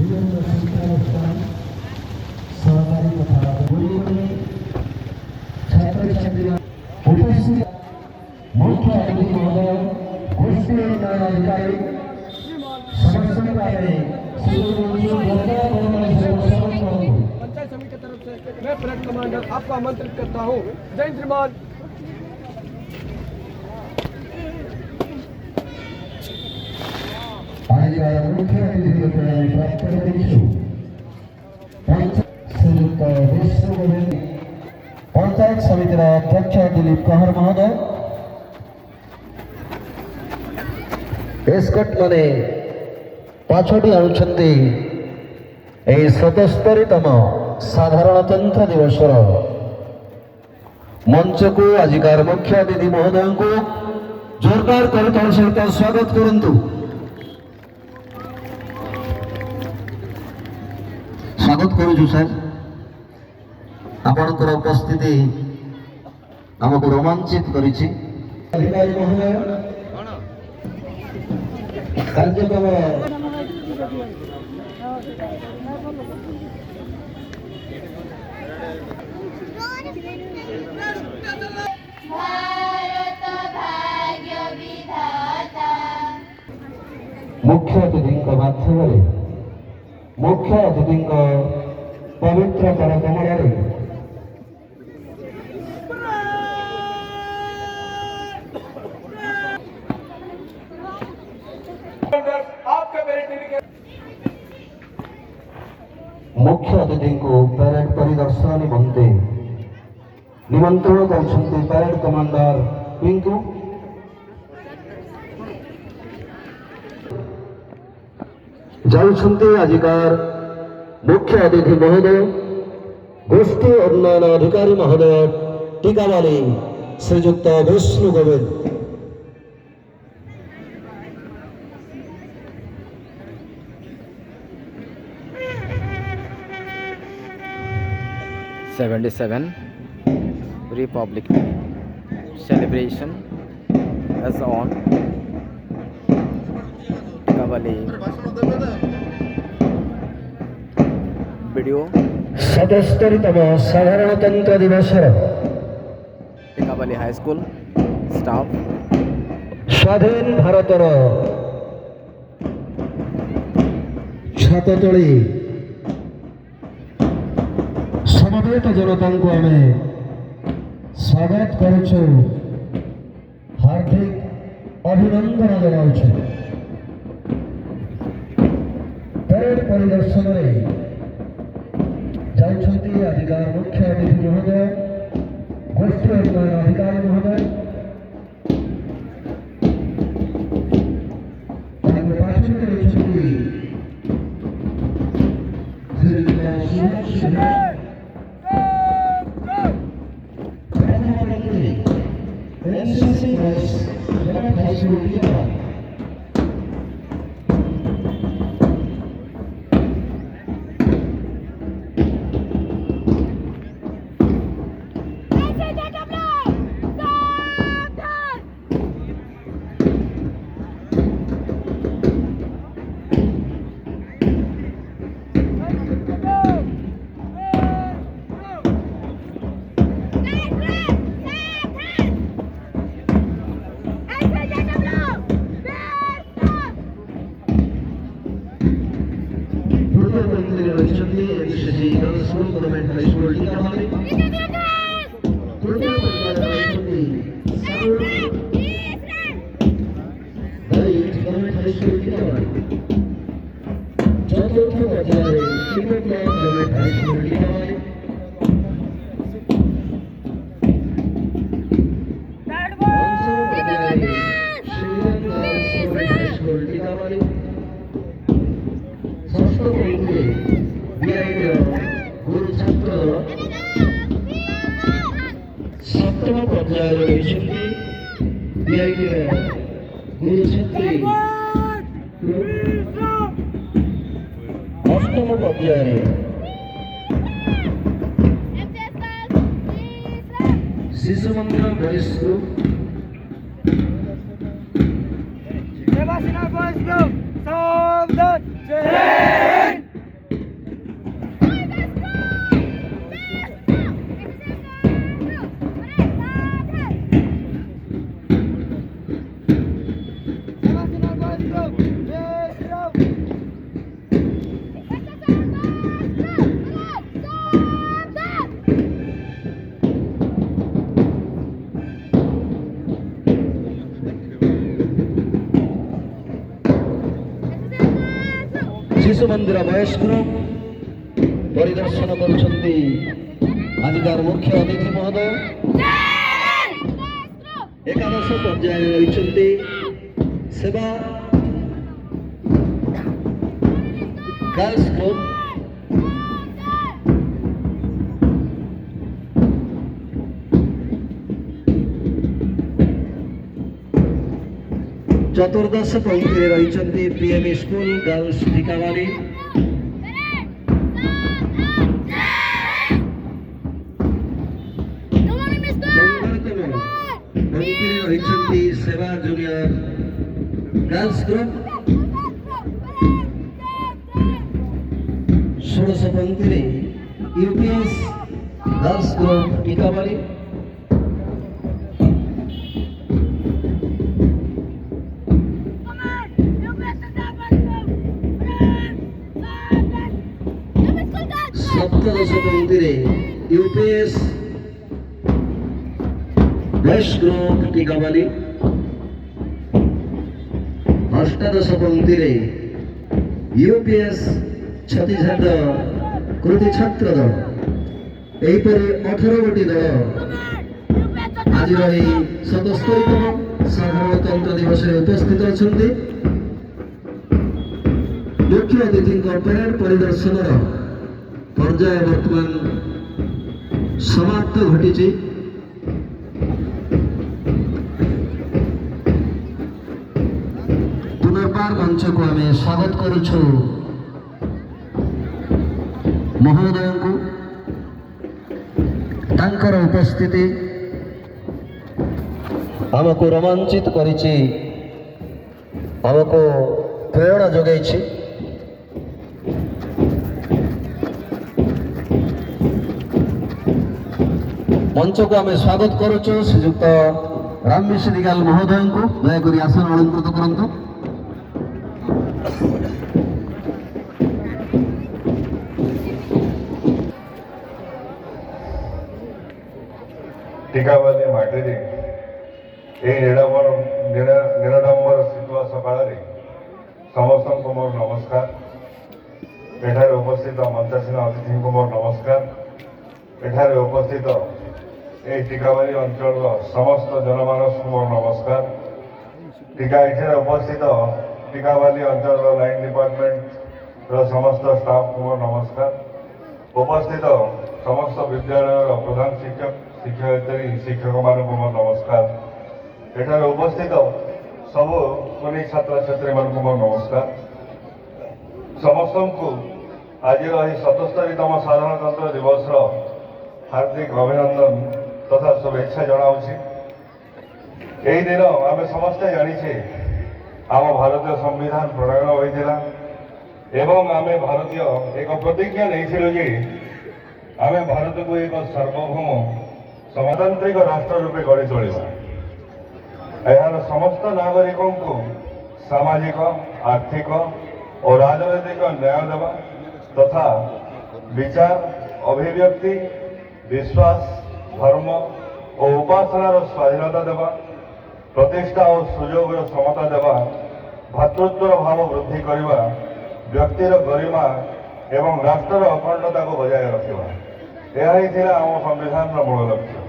বিভিন্ন শিক্ষানুষ্ঠান সহকারী তথা পরিবারে ছাত্রছাত্রীরা উপস্থিত মুখ্য অতিথি মহোদয় গোষ্ঠী উন্নয়ন अधिकारी समस्त पंचायत समिति की तरफ से मैं परेड कमांडर आपको आमंत्रित करता हूँ। जय श्रीमान। मुख्य अतिथि प्राप्त पंचायत समितिर अध्यक्ष दिलीप कहर महोदय एस्कट माने पाछटी आनुछन्ति এই 77তম সাধারণতন্ত্র দিবসর মঞ্চকু আজিকার মুখ্য অতিথি মহোদয়ଙ୍କୁ জোরদার করতাল সহিত স্বাগত করন্তু। স্বাগত করুଛୁ স্যার। ଆପଣଙ୍କର ଉପସ୍ଥିତି ଆମକୁ ରୋମାଞ୍ଚିତ କରିଛି। ଅଧିକାରୀ ମହୋଦୟ କାର୍ଯ୍ୟକ୍ରମ मुख्य अतिथि माध्यम मुख्य अतिथि पवित्र कर कमल मुख्य अतिथि को परेड परिदर्शन निमंते निमंत्रण करछन्ते परेड कमांडर पिंकू जाउछन्ते आजिकार मुख्य अतिथि महोदय गोष्ठी उन्नयन अधिकारी महोदय टीकावाली श्रीयुक्त Vishnu Govind. 77 Republic celebration as on Kavali video 77তম সাধারণতন্ত্র দিবসের Kavali High School staff স্বাধীন ভারতের ছাততলী समवेत जनता को आम स्वागत करुछु हार्दिक अभिनंदन जनाऊछु। परेड परिदर्शन में जाउछन्ति अधिकार मुख्य अतिथि महोदय गोष्ठी उन्नयन अधिकारी महोदय सप्तम पर्याय अष्टम पर्याय शिशु मंदिर बॉयज ग्रुप सेवासेना बॉयज ग्रुप सावधान जय हिंद। ଶିଶୁ ମନ୍ଦିର ବୟସ୍ ଗ୍ରୁପ ପରିଦର୍ଶନ କରୁଛନ୍ତି ଆଜିକାର ମୁଖ୍ୟ ଅତିଥି ମହୋଦୟ। ଏକାଦଶ ପର୍ଯ୍ୟାୟରେ ରହିଛନ୍ତି ସେବା ଗାର୍ଲସ ଗ୍ରୁପ। ଚତୁର୍ଦଶ ପଂକ୍ତିରେ ରହିଛନ୍ତି ପିଏମଇ ସ୍କୁଲ ଗାର୍ଲସ ଠିକାବାଡ଼ି। ପଂକ୍ତିରେ ରହିଛନ୍ତି ସେବା ଜୁନିୟର ଗାର୍ଲସ ଗ୍ରୁପ। ଷୋଡ଼ଶ ପଂକ୍ତିରେ ୟୁପିଏସ୍ ଗାର୍ଲସ ଗ୍ରୁପ ଠିକାବାଡ଼ି। ସପ୍ତଦଶ ପଂକ୍ତିରେ ୟୁପିଏସ୍ ବୟସ୍ ଗ୍ରୁପ ଠିକାବାଡ଼ି। ଅଷ୍ଟାଦଶ ପଂକ୍ତିରେ ୟୁପିଏସ୍ ଛତିଶଗଡ଼ କୃତି ଛାତ୍ର ଦଳ। ଏହିପରି 18 ଗୋଟି ଦଳ ଆଜିର ଏହି 77ତମ ସାଧାରଣତନ୍ତ୍ର ଦିବସରେ ଉପସ୍ଥିତ ଅଛନ୍ତି। ମୁଖ୍ୟ ଅତିଥିଙ୍କ ପ୍ୟାରେଡ୍ ପରିଦର୍ଶନର ପର୍ଯ୍ୟାୟ ବର୍ତ୍ତମାନ ସମାପ୍ତ ଘଟିଛି। ପୁନର୍ବାର ମଞ୍ଚକୁ ଆମେ ସ୍ୱାଗତ କରୁଛୁ ମହୋଦୟଙ୍କୁ। ତାଙ୍କର ଉପସ୍ଥିତି ଆମକୁ ରୋମାଞ୍ଚିତ କରିଛି, ଆମକୁ ପ୍ରେରଣା ଯୋଗାଇଛି। ମଞ୍ଚକୁ ଆମେ ସ୍ୱାଗତ କରୁଛୁ ଶ୍ରୀଯୁକ୍ତ ରାମ ମିଶ୍ର ଦିଗାଲ ମହୋଦୟଙ୍କୁ। ଦୟାକରି ଆସନ ଅଳଙ୍କୃତ କରନ୍ତୁ। ଟିକାବାଲି ମାଟିରେ ଏହି ନିରାଡମ୍ବର ଶୀତୁଆ ସକାଳରେ ସମସ୍ତଙ୍କୁ ମୋର ନମସ୍କାର। ଏଠାରେ ଉପସ୍ଥିତ ମଞ୍ଚାସୀନ ଅତିଥିଙ୍କୁ ମୋର ନମସ୍କାର। ଏଠାରେ ଉପସ୍ଥିତ ଏହି ଟିକାବାଲି ଅଞ୍ଚଳର ସମସ୍ତ ଜନମାନସଙ୍କୁ ମୋର ନମସ୍କାର। ଏଠାରେ ଉପସ୍ଥିତ ଟିକାବାଲି ଅଞ୍ଚଳର ଲାଇନ୍ ଡିପାର୍ଟମେଣ୍ଟର ସମସ୍ତ ଷ୍ଟାଫଙ୍କୁ ମୋର ନମସ୍କାର। ଉପସ୍ଥିତ ସମସ୍ତ ବିଦ୍ୟାଳୟର ପ୍ରଧାନ ଶିକ୍ଷକ ଶିକ୍ଷୟିତ୍ରୀ ଶିକ୍ଷକମାନଙ୍କୁ ମୋର ନମସ୍କାର। ଏଠାରେ ଉପସ୍ଥିତ ସବୁ କୁନି ଛାତ୍ରଛାତ୍ରୀମାନଙ୍କୁ ମୋର ନମସ୍କାର। ସମସ୍ତଙ୍କୁ ଆଜିର ଏହି 77ତମ ସାଧାରଣତନ୍ତ୍ର ଦିବସର ହାର୍ଦ୍ଦିକ ଅଭିନନ୍ଦନ ତଥା ଶୁଭେଚ୍ଛା ଜଣାଉଛି। ଏହି ଦିନ ଆମେ ସମସ୍ତେ ଜାଣିଛେ ଆମ ଭାରତୀୟ ସମ୍ବିଧାନ ପ୍ରଣୟନ ହୋଇଥିଲା ଏବଂ ଆମେ ଭାରତୀୟ ଏକ ପ୍ରତିଜ୍ଞା ନେଇଥିଲୁ ଯେ ଆମେ ଭାରତକୁ ଏକ ସାର୍ବଭୌମ ଗଣତାନ୍ତ୍ରିକ ରାଷ୍ଟ୍ର ରୂପେ ଗଢ଼ି ତୋଳିବା। ଏହାର ସମସ୍ତ ନାଗରିକଙ୍କୁ ସାମାଜିକ, ଆର୍ଥିକ ଓ ରାଜନୈତିକ ନ୍ୟାୟ ଦେବା ତଥା ବିଚାର, ଅଭିବ୍ୟକ୍ତି, ବିଶ୍ୱାସ, ଧର୍ମ ଓ ଉପାସନାର ସ୍ୱାଧୀନତା ଦେବା, ପ୍ରତିଷ୍ଠା ଓ ସୁଯୋଗର ସମତା ଦେବା, ଭାତୃତ୍ୱର ଭାବ ବୃଦ୍ଧି କରିବା, ବ୍ୟକ୍ତିର ଗରିମା ଏବଂ ରାଷ୍ଟ୍ରର ଅଖଣ୍ଡତାକୁ ବଜାୟ ରଖିବା। ଏହା ହିଁ ଥିଲା ଆମ ସମ୍ବିଧାନର ମୂଳ ଲକ୍ଷ୍ୟ।